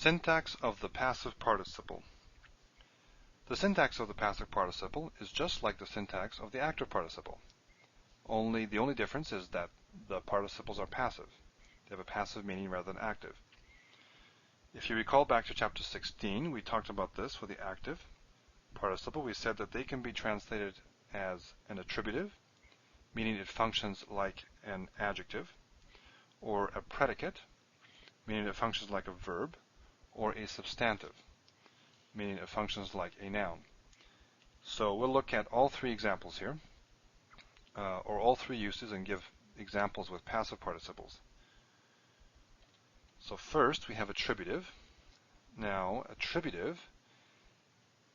Syntax of the passive participle. The syntax of the passive participle is just like the syntax of the active participle. The only difference is that the participles are passive. They have a passive meaning rather than active. If you recall back to chapter 16, we talked about this for the active participle. We said that they can be translated as an attributive, meaning it functions like an adjective, or a predicate, meaning it functions like a verb, or a substantive, meaning it functions like a noun. So we'll look at all three examples here, or all three uses, and give examples with passive participles. So first we have attributive. Now attributive,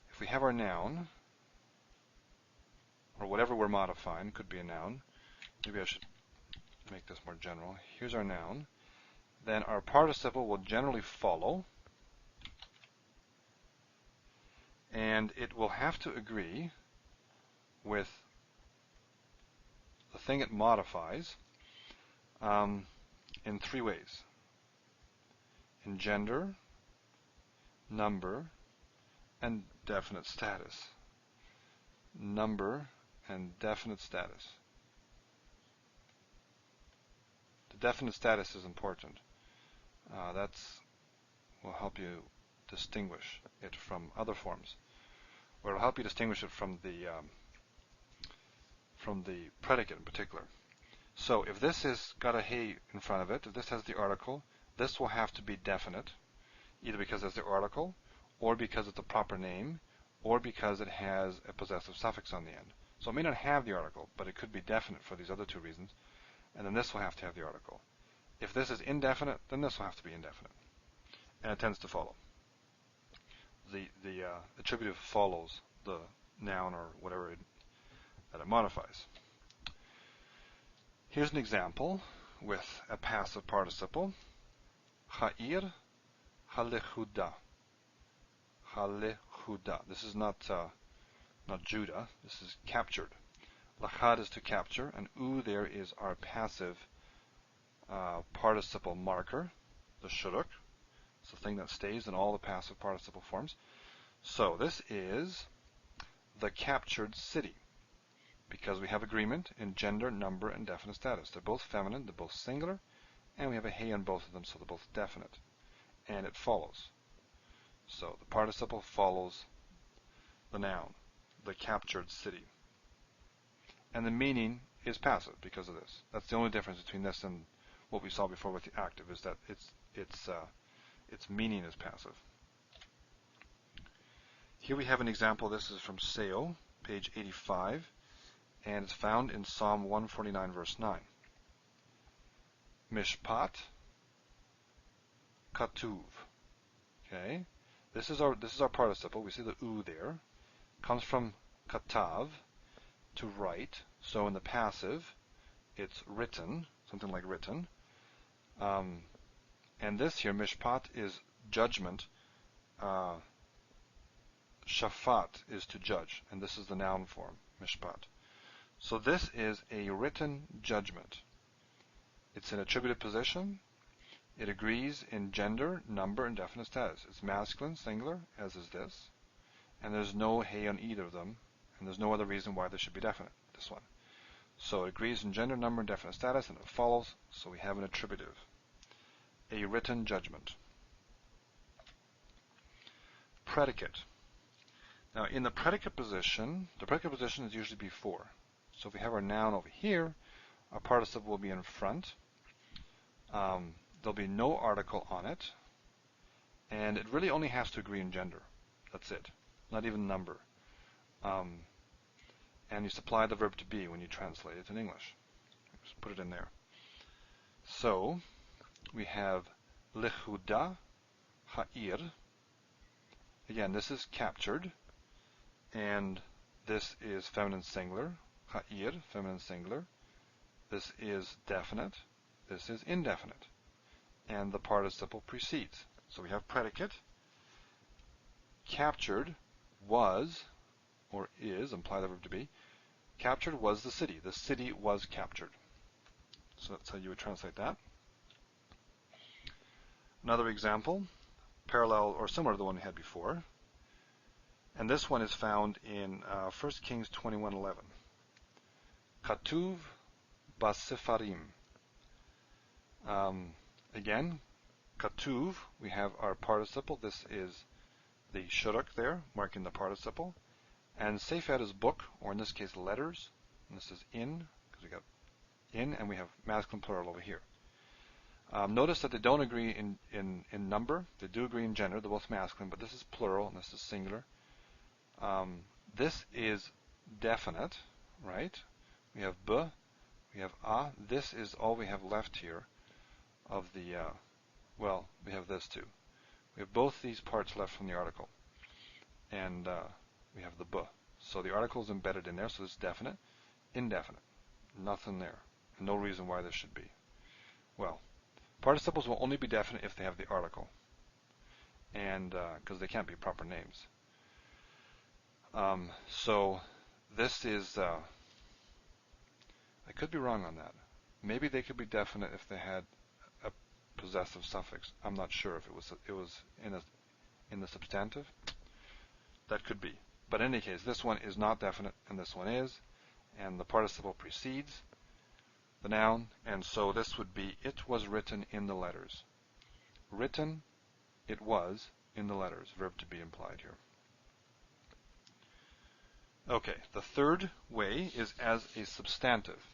if we have our noun, or whatever we're modifying, could be a noun. Maybe I should make this more general. Here's our noun. Then our participle will generally follow, and it will have to agree with the thing it modifies in three ways: in gender, number, and definite status. Number and definite status. The definite status is important. That will help you distinguish it from other forms, or it'll help you distinguish it from the predicate in particular. So if this has got a he in front of it, if this has the article, this will have to be definite, either because it's the article, or because it's a proper name, or because it has a possessive suffix on the end. So it may not have the article, but it could be definite for these other two reasons, and then this will have to have the article. If this is indefinite, then this will have to be indefinite, and it tends to follow. The attributive follows the noun or whatever that it modifies. Here's an example with a passive participle. Ha'ir halechuda. Halechuda. This is not Judah. This is captured. Lachad is to capture, and u there is our passive participle marker, the shuruk. It's the thing that stays in all the passive participle forms. So this is the captured city, because we have agreement in gender, number, and definite status. They're both feminine, they're both singular, and we have a he on both of them, so they're both definite. And it follows. So the participle follows the noun, the captured city. And the meaning is passive because of this. That's the only difference between this and what we saw before with the active, is that its meaning is passive. Here we have an example. This is from Seo, page 85, and it's found in Psalm 149, verse 9. Mishpat katuv. Okay, this is our participle. We see the u there. Comes from katav, to write. So in the passive, it's written, something like written. And this here, mishpat, is judgment. Shafat is to judge, and this is the noun form, mishpat. So this is a written judgment. It's an attributive position. It agrees in gender, number, and definite status. It's masculine, singular, as is this, and there's no he on either of them, and there's no other reason why this should be definite, this one. So it agrees in gender, number, and definite status, and it follows, so we have an attributive. A written judgment. Predicate. Now in the predicate position is usually before. So if we have our noun over here, our participle will be in front. There'll be no article on it, and it really only has to agree in gender. That's it. Not even number. And you supply the verb to be when you translate it in English. Just put it in there. So we have lechuda ha'ir. Again, this is captured, and this is feminine singular. Ha'ir, feminine singular. This is definite. This is indefinite. And the participle precedes. So we have predicate. Captured was, or is, imply the verb to be. Captured was the city. The city was captured. So that's how you would translate that. Another example. parallel or similar to the one we had before. And this one is found in 1 Kings 21:11. Katuv basifarim. Again, katuv, we have our participle. This is the shuruk there, marking the participle. And sefer is book, or in this case letters. And this is in, because we got in, and we have masculine plural over here. Notice that they don't agree in number. They do agree in gender. They're both masculine, but this is plural and this is singular. This is definite, right? We have b, we have a. This is all we have left here of the, well, we have this too. We have both these parts left from the article. And we have the b. So the article is embedded in there, so it's definite. Indefinite. Nothing there. No reason why this should be. Well, participles will only be definite if they have the article. And because they can't be proper names. So this is, I could be wrong on that. Maybe they could be definite if they had a possessive suffix. I'm not sure if it was in the substantive. That could be. But in any case, this one is not definite and this one is. And the participle precedes the noun, and so this would be, it was written in the letters. Written, it was in the letters. Verb to be implied here. Okay, the third way is as a substantive.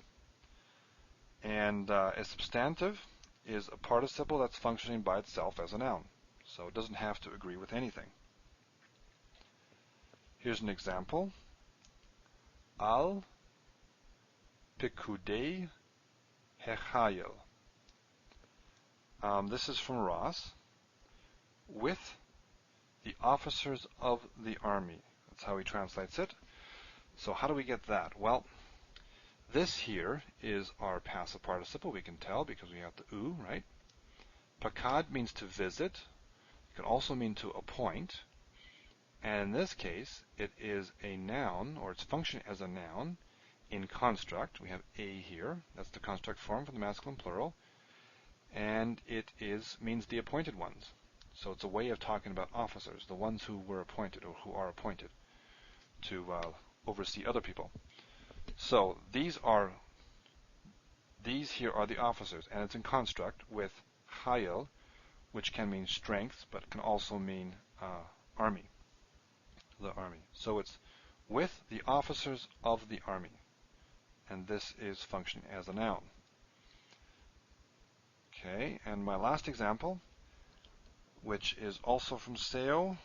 And a substantive is a participle that's functioning by itself as a noun. So it doesn't have to agree with anything. Here's an example. Al pikudei hechayil. This is from Ross. With the officers of the army. That's how he translates it. So how do we get that? Well, this here is our passive participle. We can tell because we have the u, right? Pakad means to visit. It can also mean to appoint. And in this case, it is a noun, or it's functioning as a noun in construct. We have a here. That's the construct form for the masculine plural. And it means the appointed ones. So it's a way of talking about officers, the ones who were appointed or who are appointed to oversee other people. So these here are the officers, and it's in construct with chayil, which can mean strength, but can also mean army. The army. So it's with the officers of the army, and this is functioning as a noun. Okay, and my last example, which is also from SEO,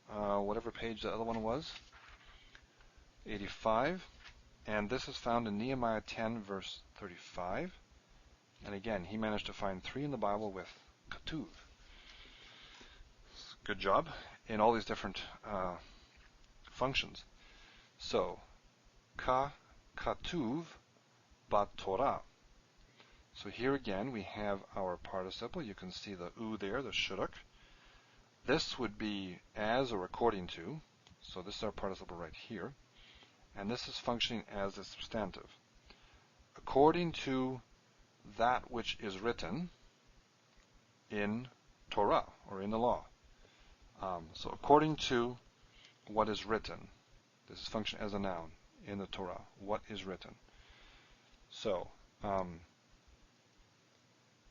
whatever page the other one was, 85, and this is found in Nehemiah 10 verse 35, and again he managed to find 3 in the Bible with katuv. Good job in all these different functions. So katuv batorah. So here again we have our participle. You can see the u there, the shuruk. This would be as or according to. So this is our participle right here. And this is functioning as a substantive. According to that which is written in Torah, or in the law. So according to what is written. This is functioning as a noun in the Torah. What is written. So,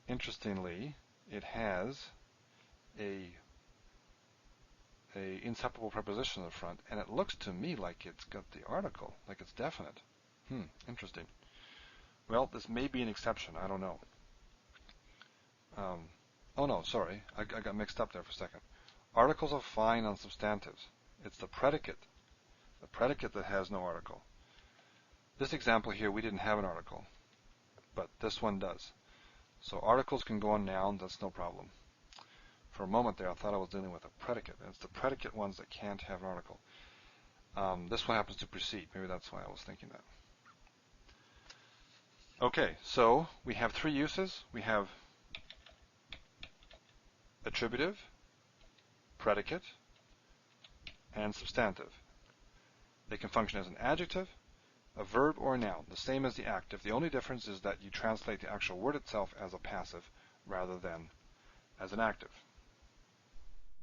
interestingly, it has a inseparable preposition in the front, and it looks to me like it's got the article, like it's definite. Interesting. Well, this may be an exception. I don't know. Oh no, sorry. I got mixed up there for a second. Articles are fine on substantives. It's the predicate that has no article. This example here, we didn't have an article, but this one does. So articles can go on nouns, that's no problem. For a moment there, I thought I was dealing with a predicate, and it's the predicate ones that can't have an article. This one happens to precede. Maybe that's why I was thinking that. Okay, so we have 3 uses. We have attributive, predicate, and substantive. They can function as an adjective, a verb, or a noun, the same as the active. The only difference is that you translate the actual word itself as a passive rather than as an active.